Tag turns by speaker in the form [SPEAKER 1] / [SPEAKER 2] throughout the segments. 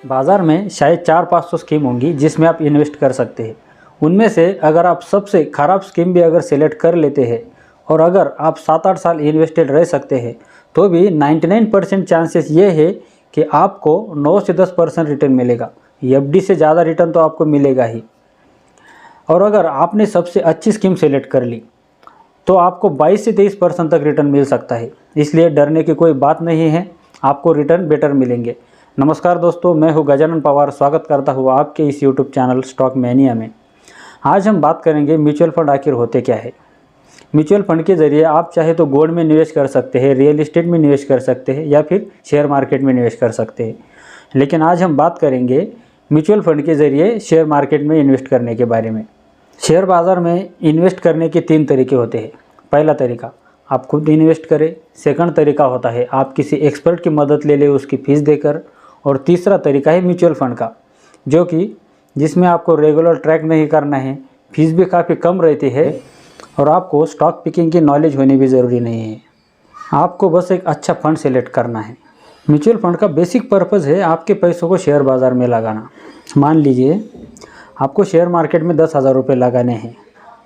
[SPEAKER 1] बाज़ार में शायद 400-500 स्कीम होंगी जिसमें आप इन्वेस्ट कर सकते हैं। उनमें से अगर आप सबसे ख़राब स्कीम भी अगर सेलेक्ट कर लेते हैं और अगर आप 7-8 साल इन्वेस्टेड रह सकते हैं तो भी 99% चांसेस ये है कि आपको 9 से 10% रिटर्न मिलेगा। एफडी से ज़्यादा रिटर्न तो आपको मिलेगा ही। और अगर आपने सबसे अच्छी स्कीम सेलेक्ट कर ली तो आपको 22 से 23% तक रिटर्न मिल सकता है। इसलिए डरने की कोई बात नहीं है, आपको रिटर्न बेटर मिलेंगे। नमस्कार दोस्तों, मैं हूं गजानन पवार। स्वागत करता हूं आपके इस यूट्यूब चैनल स्टॉक मैनिया में। आज हम बात करेंगे म्यूचुअल फंड आखिर होते क्या है। म्यूचुअल फंड के ज़रिए आप चाहे तो गोल्ड में निवेश कर सकते हैं, रियल एस्टेट में निवेश कर सकते हैं या फिर शेयर मार्केट में निवेश कर सकते हैं। लेकिन आज हम बात करेंगे म्यूचुअल फंड के ज़रिए शेयर मार्केट में इन्वेस्ट करने के बारे में। शेयर बाज़ार में इन्वेस्ट करने के 3 तरीके होते हैं। पहला तरीका, आप खुद इन्वेस्ट करें। सेकंड तरीका होता है आप किसी एक्सपर्ट की मदद ले लें उसकी फ़ीस देकर। और तीसरा तरीका है म्यूचुअल फंड का, जो कि जिसमें आपको रेगुलर ट्रैक नहीं करना है, फीस भी काफ़ी कम रहती है और आपको स्टॉक पिकिंग की नॉलेज होनी भी ज़रूरी नहीं है। आपको बस एक अच्छा फंड सेलेक्ट करना है। म्यूचुअल फंड का बेसिक पर्पज़ है आपके पैसों को शेयर बाज़ार में लगाना। मान लीजिए आपको शेयर मार्केट में 10,000 रुपये लगाने हैं।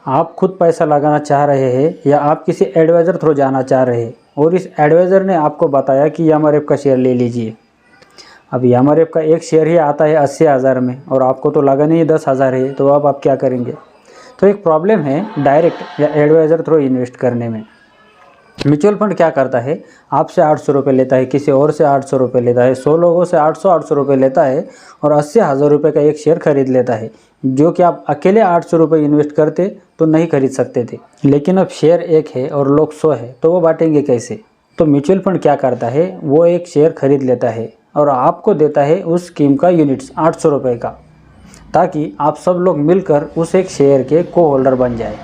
[SPEAKER 1] आप खुद पैसा लगाना चाह रहे हैं या आप किसी एडवाइज़र थ्रू जाना चाह रहे हैं और इस एडवाइज़र ने आपको बताया कि यामारेफ का शेयर ले लीजिए। अब यामारेफ का एक शेयर ही आता है 80,000 में और आपको तो लगाने ही 10,000 है, तो अब आप क्या करेंगे? तो एक प्रॉब्लम है डायरेक्ट या एडवाइज़र थ्रू इन्वेस्ट करने में। म्यूचुअल फंड क्या करता है, आपसे 800 रुपये लेता है, किसी और से 800 रुपये लेता है, 100 लोगों से 800 रुपये लेता है और 80,000 रुपये का एक शेयर खरीद लेता है, जो कि आप अकेले 800 रुपये इन्वेस्ट करते तो नहीं खरीद सकते थे। लेकिन अब शेयर एक है और लोग 100 है, तो वो बांटेंगे कैसे? तो म्यूचुअल फंड क्या करता है, वो एक शेयर खरीद लेता है और आपको देता है उस स्कीम का यूनिट्स 800 रुपये का, ताकि आप सब लोग मिलकर उस एक शेयर के को होल्डर बन जाए।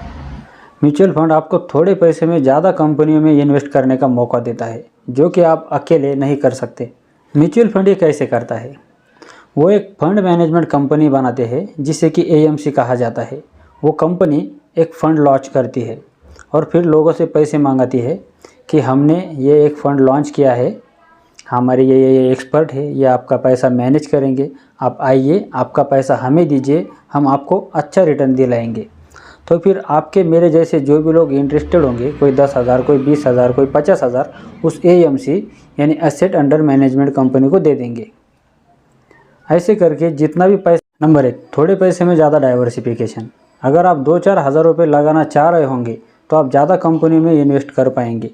[SPEAKER 1] म्यूचुअल फंड आपको थोड़े पैसे में ज़्यादा कंपनियों में इन्वेस्ट करने का मौका देता है, जो कि आप अकेले नहीं कर सकते। म्यूचुअल फंड ये कैसे करता है, वो एक फंड मैनेजमेंट कंपनी बनाते हैं जिसे कि एएमसी कहा जाता है। वो कंपनी एक फ़ंड लॉन्च करती है और फिर लोगों से पैसे मांगती है कि हमने ये एक फ़ंड लॉन्च किया है, हमारे ये एक्सपर्ट है, ये आपका पैसा मैनेज करेंगे, आप आइए, आपका पैसा हमें दीजिए, हम आपको अच्छा रिटर्न दिलाएंगे। तो फिर आपके मेरे जैसे जो भी लोग इंटरेस्टेड होंगे, कोई 10,000, कोई 20,000, कोई 50,000, उस एएमसी यानी एसेट अंडर मैनेजमेंट कंपनी को दे देंगे। ऐसे करके जितना भी पैसा, नंबर 1, थोड़े पैसे में ज़्यादा डाइवर्सिफिकेशन। अगर आप 2-4 हज़ार रुपये लगाना चाह रहे होंगे तो आप ज़्यादा कंपनी में इन्वेस्ट कर पाएंगे,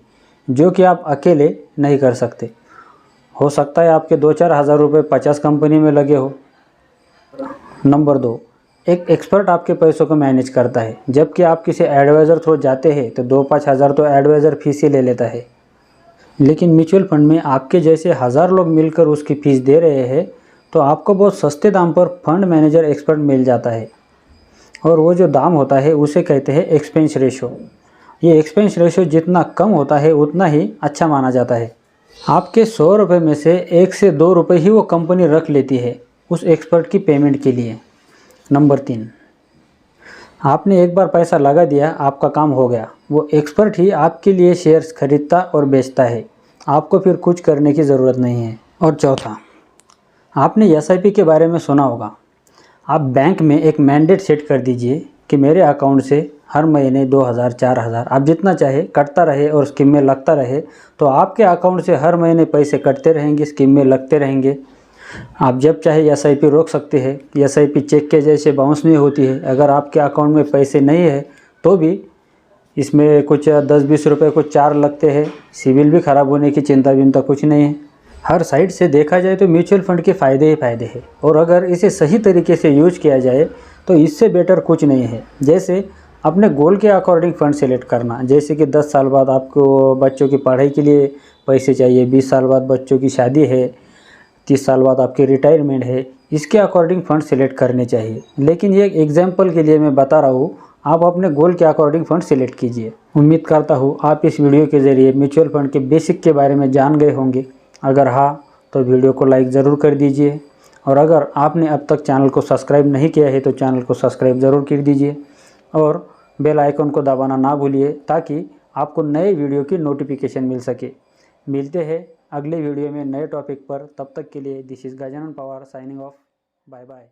[SPEAKER 1] जो कि आप अकेले नहीं कर सकते। हो सकता है आपके 2-4 हज़ार रुपये 50 कंपनी में लगे हो। नंबर 2, एक एक्सपर्ट आपके पैसों को मैनेज करता है, जबकि आप किसी एडवाइज़र थ्रू जाते हैं तो 2-5 हज़ार तो एडवाइज़र फीस ही ले लेता है। लेकिन म्यूचुअल फंड में आपके जैसे हज़ार लोग मिलकर उसकी फ़ीस दे रहे हैं, तो आपको बहुत सस्ते दाम पर फंड मैनेजर एक्सपर्ट मिल जाता है। और वो जो दाम होता है उसे कहते हैं एक्सपेंस रेशो। ये एक्सपेंस रेशो जितना कम होता है उतना ही अच्छा माना जाता है। आपके 100 रुपये में से 1 से 2 रुपये ही वो कंपनी रख लेती है उस एक्सपर्ट की पेमेंट के लिए। नंबर 3, आपने एक बार पैसा लगा दिया, आपका काम हो गया। वो एक्सपर्ट ही आपके लिए शेयर्स खरीदता और बेचता है, आपको फिर कुछ करने की ज़रूरत नहीं है। और चौथा, आपने एसआईपी के बारे में सुना होगा। आप बैंक में एक मैंडेट सेट कर दीजिए कि मेरे अकाउंट से हर महीने 2,000, 4,000 आप जितना चाहे कटता रहे और स्कीम में लगता रहे, तो आपके अकाउंट से हर महीने पैसे कटते रहेंगे, स्कीम में लगते रहेंगे। आप जब चाहे एसआईपी रोक सकते हैं। एसआईपी चेक के जैसे बाउंस नहीं होती है। अगर आपके अकाउंट में पैसे नहीं है तो भी इसमें कुछ 10-20 रुपये कुछ चार्ज लगते हैं। सिविल भी ख़राब होने की चिंता कुछ नहीं है। हर साइड से देखा जाए तो म्यूचुअल फंड के फ़ायदे ही फ़ायदे हैं और अगर इसे सही तरीके से यूज किया जाए तो इससे बेटर कुछ नहीं है। जैसे अपने गोल के अकॉर्डिंग फ़ंड सेलेक्ट करना, जैसे कि 10 साल बाद आपको बच्चों की पढ़ाई के लिए पैसे चाहिए, 20 साल बाद बच्चों की शादी है, 30 साल बाद आपकी रिटायरमेंट है, इसके अकॉर्डिंग फ़ंड सेलेक्ट करने चाहिए। लेकिन ये एग्जाम्पल के लिए मैं बता रहा हूँ, आप अपने गोल के अकॉर्डिंग फ़ंड सेलेक्ट कीजिए। उम्मीद करता हूँ आप इस वीडियो के ज़रिए म्यूचुअल फंड के बेसिक के बारे में जान गए होंगे। अगर हाँ तो वीडियो को लाइक ज़रूर कर दीजिए और अगर आपने अब तक चैनल को सब्सक्राइब नहीं किया है तो चैनल को सब्सक्राइब ज़रूर कर दीजिए और बेल आइकन को दबाना ना भूलिए ताकि आपको नए वीडियो की नोटिफिकेशन मिल सके। मिलते हैं अगले वीडियो में नए टॉपिक पर। तब तक के लिए this is Gajanan Pawar signing off. Bye bye.